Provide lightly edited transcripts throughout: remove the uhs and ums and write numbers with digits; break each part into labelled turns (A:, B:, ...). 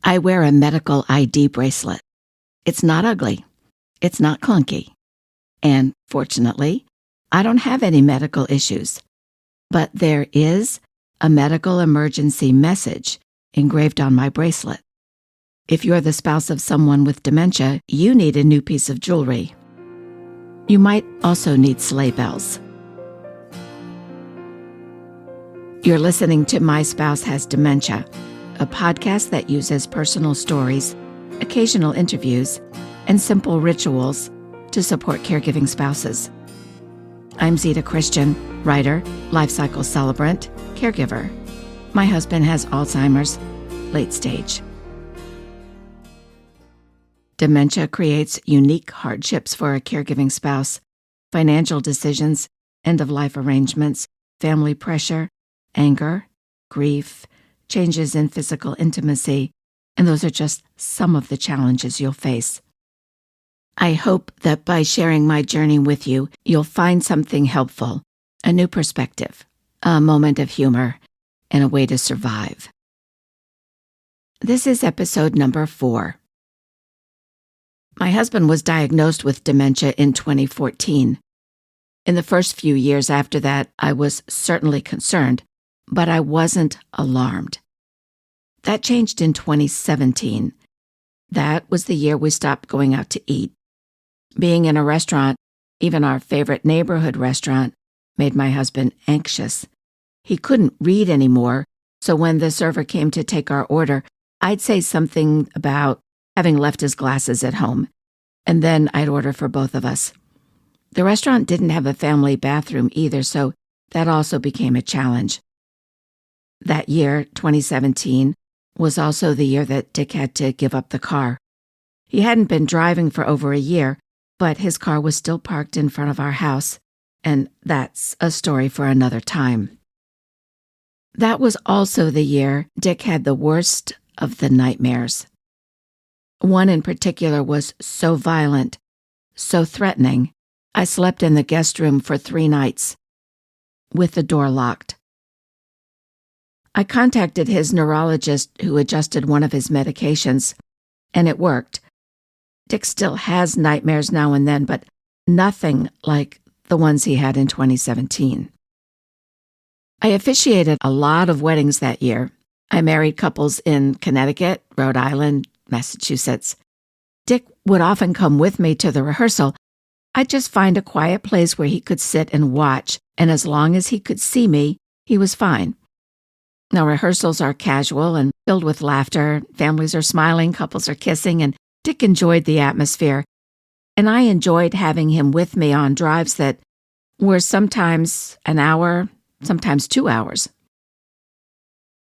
A: I wear a medical ID bracelet. It's not ugly. It's not clunky. And fortunately, I don't have any medical issues. But there is a medical emergency message engraved on my bracelet. If you're the spouse of someone with dementia, you need a new piece of jewelry. You might also need sleigh bells. You're listening to My Spouse Has Dementia, a podcast that uses personal stories, occasional interviews, and simple rituals to support caregiving spouses. I'm Zita Christian, writer, life cycle celebrant, caregiver. My husband has Alzheimer's, late stage. Dementia creates unique hardships for a caregiving spouse: financial decisions, end-of-life arrangements, family pressure, anger, grief, changes in physical intimacy, and those are just some of the challenges you'll face. I hope that by sharing my journey with you, you'll find something helpful, a new perspective, a moment of humor, and a way to survive. This is episode number 4. My husband was diagnosed with dementia in 2014. In the first few years after that, I was certainly concerned, but I wasn't alarmed. That changed in 2017. That was the year we stopped going out to eat. Being in a restaurant, even our favorite neighborhood restaurant, made my husband anxious. He couldn't read anymore, so when the server came to take our order, I'd say something about having left his glasses at home, and then I'd order for both of us. The restaurant didn't have a family bathroom either, so that also became a challenge. That year, 2017, was also the year that Dick had to give up the car. He hadn't been driving for over a year, but his car was still parked in front of our house, and that's a story for another time. That was also the year Dick had the worst of the nightmares. One in particular was so violent, so threatening, I slept in the guest room for 3 nights, with the door locked. I contacted his neurologist who adjusted one of his medications, and it worked. Dick still has nightmares now and then, but nothing like the ones he had in 2017. I officiated a lot of weddings that year. I married couples in Connecticut, Rhode Island, Massachusetts. Dick would often come with me to the rehearsal. I'd just find a quiet place where he could sit and watch, and as long as he could see me, he was fine. Now, rehearsals are casual and filled with laughter. Families are smiling, couples are kissing, and Dick enjoyed the atmosphere. And I enjoyed having him with me on drives that were sometimes an hour, sometimes 2 hours.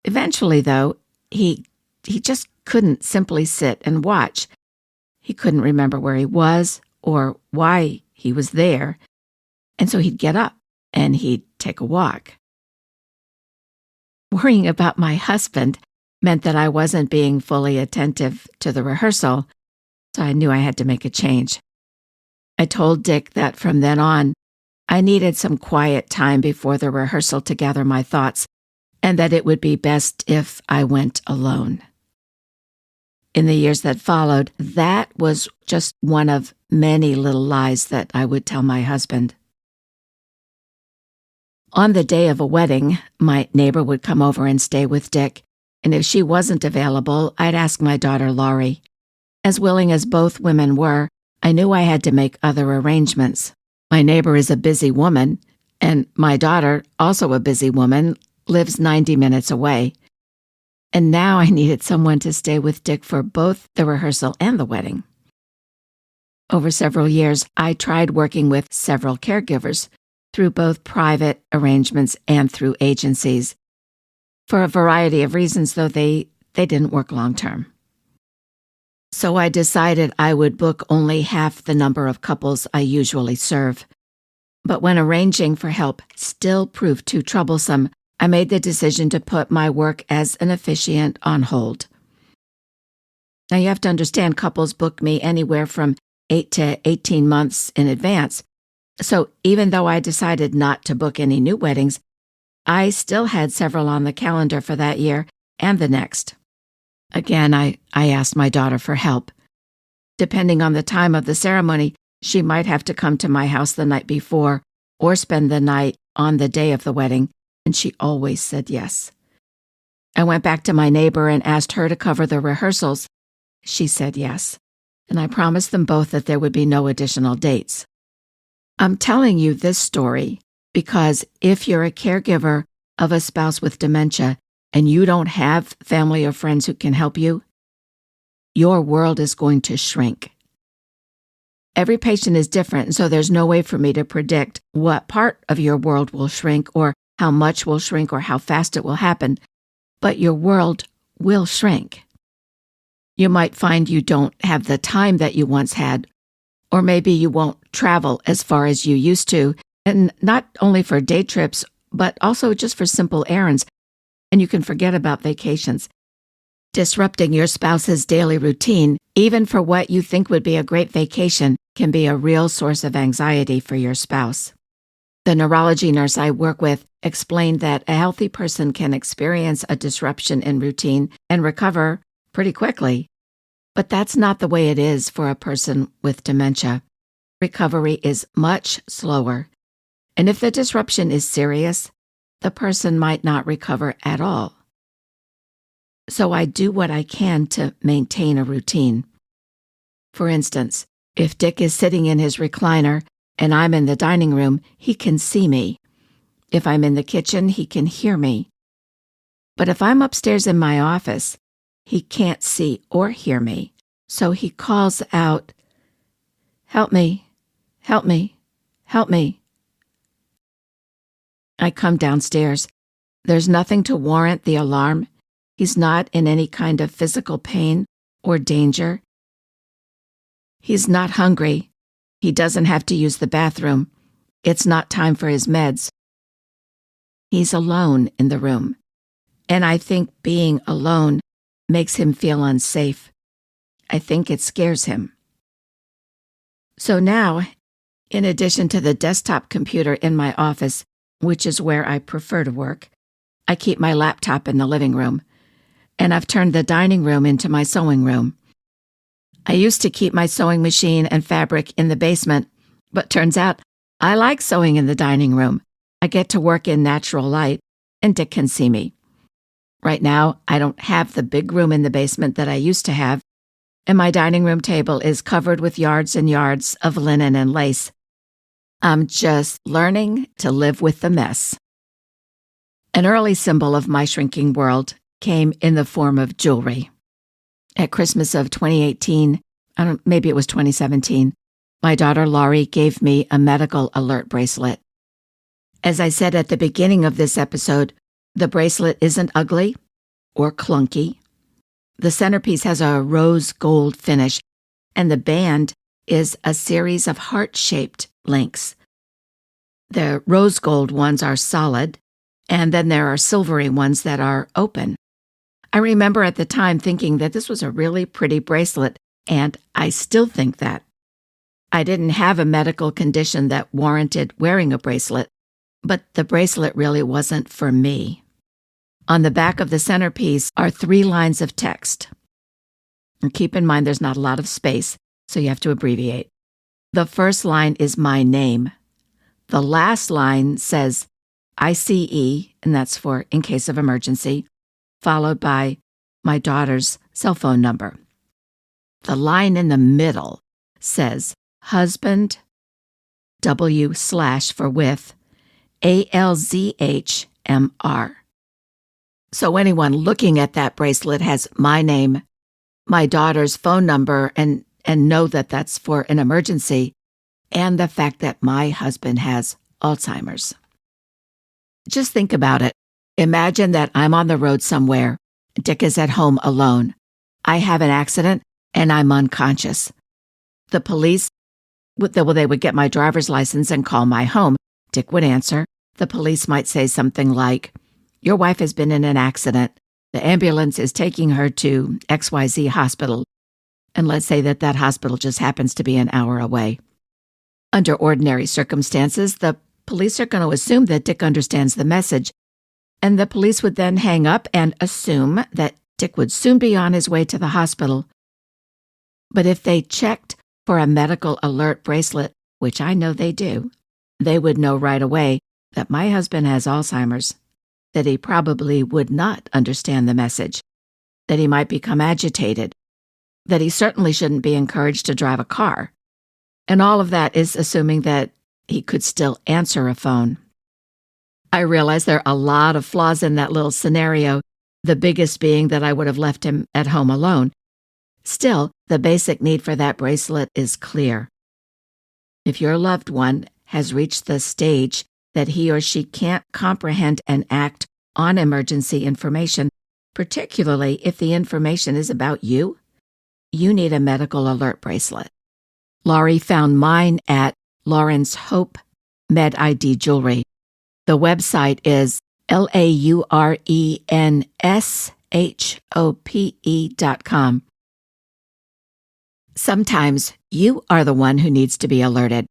A: Eventually, though, he just couldn't simply sit and watch. He couldn't remember where he was or why he was there, and so he'd get up and he'd take a walk. Worrying about my husband meant that I wasn't being fully attentive to the rehearsal, so I knew I had to make a change. I told Dick that from then on, I needed some quiet time before the rehearsal to gather my thoughts, and that it would be best if I went alone. In the years that followed, that was just one of many little lies that I would tell my husband. On the day of a wedding, my neighbor would come over and stay with Dick, and if she wasn't available, I'd ask my daughter Laurie. As willing as both women were, I knew I had to make other arrangements. My neighbor is a busy woman, and my daughter, also a busy woman, lives 90 minutes away. And now I needed someone to stay with Dick for both the rehearsal and the wedding. Over several years, I tried working with several caregivers through both private arrangements and through agencies. For a variety of reasons, though, they didn't work long-term. So I decided I would book only half the number of couples I usually serve. But when arranging for help still proved too troublesome, I made the decision to put my work as an officiant on hold. Now you have to understand, couples book me anywhere from 8 to 18 months in advance. So even though I decided not to book any new weddings, I still had several on the calendar for that year and the next. Again, I asked my daughter for help. Depending on the time of the ceremony, she might have to come to my house the night before or spend the night on the day of the wedding, and she always said yes. I went back to my neighbor and asked her to cover the rehearsals. She said yes, and I promised them both that there would be no additional dates. I'm telling you this story because if you're a caregiver of a spouse with dementia and you don't have family or friends who can help you, your world is going to shrink. Every patient is different, and so there's no way for me to predict what part of your world will shrink or how much will shrink or how fast it will happen, but your world will shrink. You might find you don't have the time that you once had, or maybe you won't travel as far as you used to, and not only for day trips, but also just for simple errands, and you can forget about vacations. Disrupting your spouse's daily routine, even for what you think would be a great vacation, can be a real source of anxiety for your spouse. The neurology nurse I work with explained that a healthy person can experience a disruption in routine and recover pretty quickly. But that's not the way it is for a person with dementia. Recovery is much slower. And if the disruption is serious, the person might not recover at all. So I do what I can to maintain a routine. For instance, if Dick is sitting in his recliner and I'm in the dining room, he can see me. If I'm in the kitchen, he can hear me. But if I'm upstairs in my office, he can't see or hear me. So he calls out, "Help me, help me, help me." I come downstairs. There's nothing to warrant the alarm. He's not in any kind of physical pain or danger. He's not hungry. He doesn't have to use the bathroom. It's not time for his meds. He's alone in the room. And I think being alone makes him feel unsafe. I think it scares him. So now, in addition to the desktop computer in my office, which is where I prefer to work, I keep my laptop in the living room. And I've turned the dining room into my sewing room. I used to keep my sewing machine and fabric in the basement, but turns out I like sewing in the dining room. I get to work in natural light, and Dick can see me. Right now, I don't have the big room in the basement that I used to have, and my dining room table is covered with yards and yards of linen and lace. I'm just learning to live with the mess. An early symbol of my shrinking world came in the form of jewelry. At Christmas of 2018, maybe it was 2017, my daughter Laurie gave me a medical alert bracelet. As I said at the beginning of this episode, the bracelet isn't ugly or clunky. The centerpiece has a rose gold finish, and the band is a series of heart-shaped links. The rose gold ones are solid, and then there are silvery ones that are open. I remember at the time thinking that this was a really pretty bracelet, and I still think that. I didn't have a medical condition that warranted wearing a bracelet, but the bracelet really wasn't for me. On the back of the centerpiece are 3 lines of text. And keep in mind there's not a lot of space, so you have to abbreviate. The first line is my name. The last line says ICE, and that's for in case of emergency, followed by my daughter's cell phone number. The line in the middle says husband, W/ for with, ALZHMR. So anyone looking at that bracelet has my name, my daughter's phone number, and know that that's for an emergency, and the fact that my husband has Alzheimer's. Just think about it. Imagine that I'm on the road somewhere. Dick is at home alone. I have an accident and I'm unconscious. The police, they would get my driver's license and call my home. Dick would answer. The police might say something like, "Your wife has been in an accident. The ambulance is taking her to XYZ hospital." And let's say that that hospital just happens to be an hour away. Under ordinary circumstances, the police are going to assume that Dick understands the message, and the police would then hang up and assume that Dick would soon be on his way to the hospital. But if they checked for a medical alert bracelet, which I know they do, they would know right away that my husband has Alzheimer's, that he probably would not understand the message, that he might become agitated, that he certainly shouldn't be encouraged to drive a car. And all of that is assuming that he could still answer a phone. I realize there are a lot of flaws in that little scenario, the biggest being that I would have left him at home alone. Still, the basic need for that bracelet is clear. If your loved one has reached the stage that he or she can't comprehend and act on emergency information, particularly if the information is about you, you need a medical alert bracelet. Laurie found mine at Lauren's Hope Med ID Jewelry. The website is LAURENSHOPE.com. Sometimes you are the one who needs to be alerted.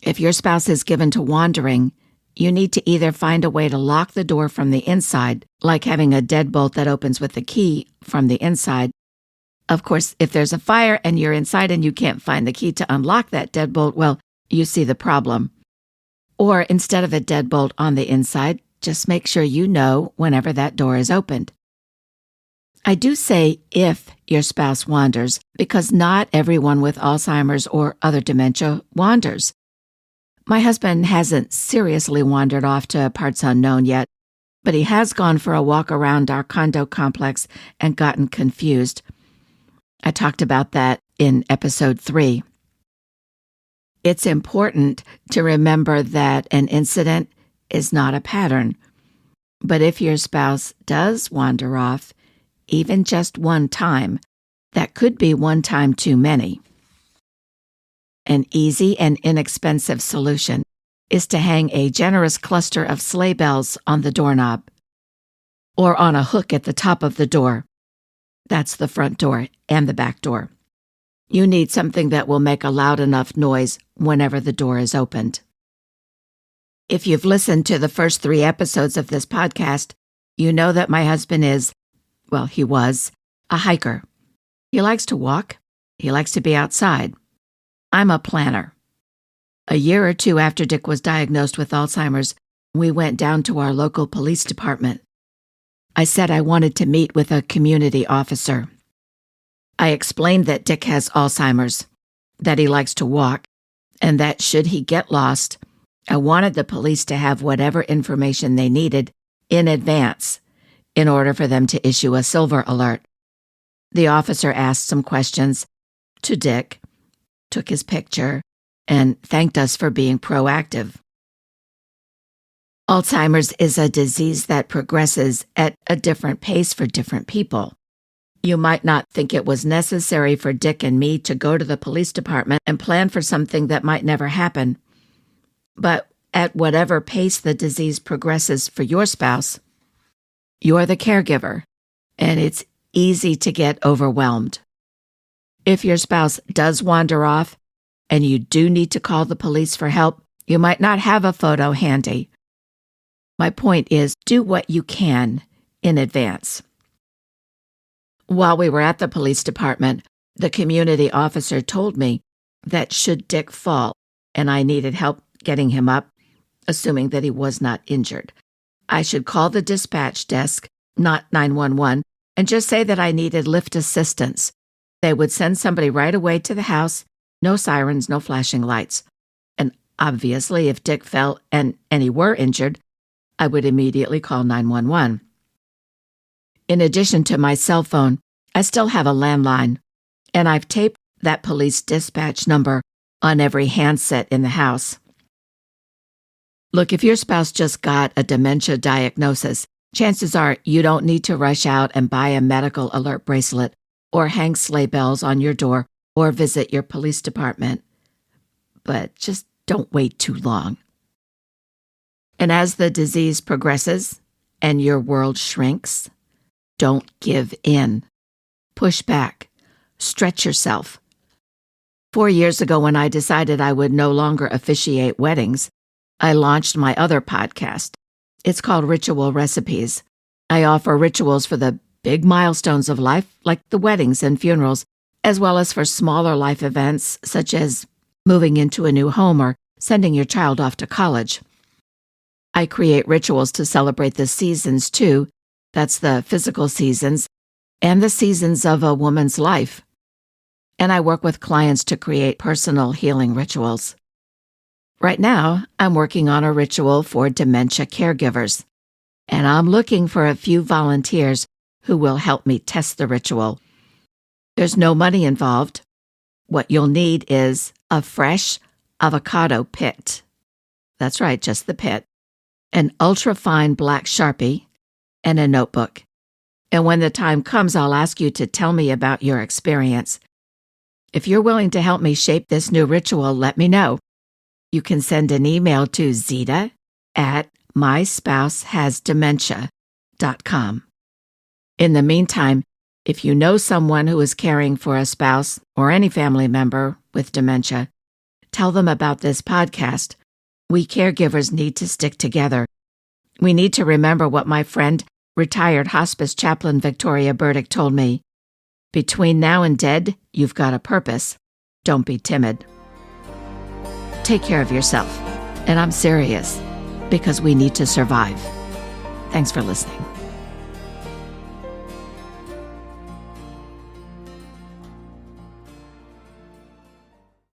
A: If your spouse is given to wandering, you need to either find a way to lock the door from the inside, like having a deadbolt that opens with the key from the inside. Of course, if there's a fire and you're inside and you can't find the key to unlock that deadbolt, well, you see the problem. Or instead of a deadbolt on the inside, just make sure you know whenever that door is opened. I do say if your spouse wanders, because not everyone with Alzheimer's or other dementia wanders. My husband hasn't seriously wandered off to parts unknown yet, but he has gone for a walk around our condo complex and gotten confused. I talked about that in episode 3. It's important to remember that an incident is not a pattern. But if your spouse does wander off, even just one time, that could be one time too many. An easy and inexpensive solution is to hang a generous cluster of sleigh bells on the doorknob or on a hook at the top of the door. That's the front door and the back door. You need something that will make a loud enough noise whenever the door is opened. If you've listened to the first 3 episodes of this podcast, you know that my husband is, well, he was, a hiker. He likes to walk. He likes to be outside. I'm a planner. A year or 2 after Dick was diagnosed with Alzheimer's, we went down to our local police department. I said I wanted to meet with a community officer. I explained that Dick has Alzheimer's, that he likes to walk, and that should he get lost, I wanted the police to have whatever information they needed in advance in order for them to issue a silver alert. The officer asked some questions to Dick, took his picture, and thanked us for being proactive. Alzheimer's is a disease that progresses at a different pace for different people. You might not think it was necessary for Dick and me to go to the police department and plan for something that might never happen. But at whatever pace the disease progresses for your spouse, you're the caregiver, and it's easy to get overwhelmed. If your spouse does wander off and you do need to call the police for help, you might not have a photo handy. My point is, do what you can in advance. While we were at the police department, the community officer told me that should Dick fall and I needed help getting him up, assuming that he was not injured, I should call the dispatch desk, not 911, and just say that I needed lift assistance. They would send somebody right away to the house, no sirens, no flashing lights. And obviously, if Dick fell and he were injured, I would immediately call 911. In addition to my cell phone, I still have a landline, and I've taped that police dispatch number on every handset in the house. Look, if your spouse just got a dementia diagnosis, chances are you don't need to rush out and buy a medical alert bracelet or hang sleigh bells on your door or visit your police department. But just don't wait too long. And as the disease progresses and your world shrinks, don't give in. Push back. Stretch yourself. 4 years ago, when I decided I would no longer officiate weddings, I launched my other podcast. It's called Ritual Recipes. I offer rituals for the big milestones of life like the weddings and funerals, as well as for smaller life events such as moving into a new home or sending your child off to college. I create rituals to celebrate the seasons too. That's the physical seasons and the seasons of a woman's life. And I work with clients to create personal healing rituals. Right now, I'm working on a ritual for dementia caregivers, and I'm looking for a few volunteers who will help me test the ritual. There's no money involved. What you'll need is a fresh avocado pit. That's right, just the pit. An ultra-fine black Sharpie, and a notebook. And when the time comes, I'll ask you to tell me about your experience. If you're willing to help me shape this new ritual, let me know. You can send an email to zita@myspouseHasDementia.com. In the meantime, if you know someone who is caring for a spouse or any family member with dementia, tell them about this podcast. We caregivers need to stick together. We need to remember what my friend, retired hospice chaplain Victoria Burdick told me. Between now and dead, you've got a purpose. Don't be timid. Take care of yourself. And I'm serious, because we need to survive. Thanks for listening.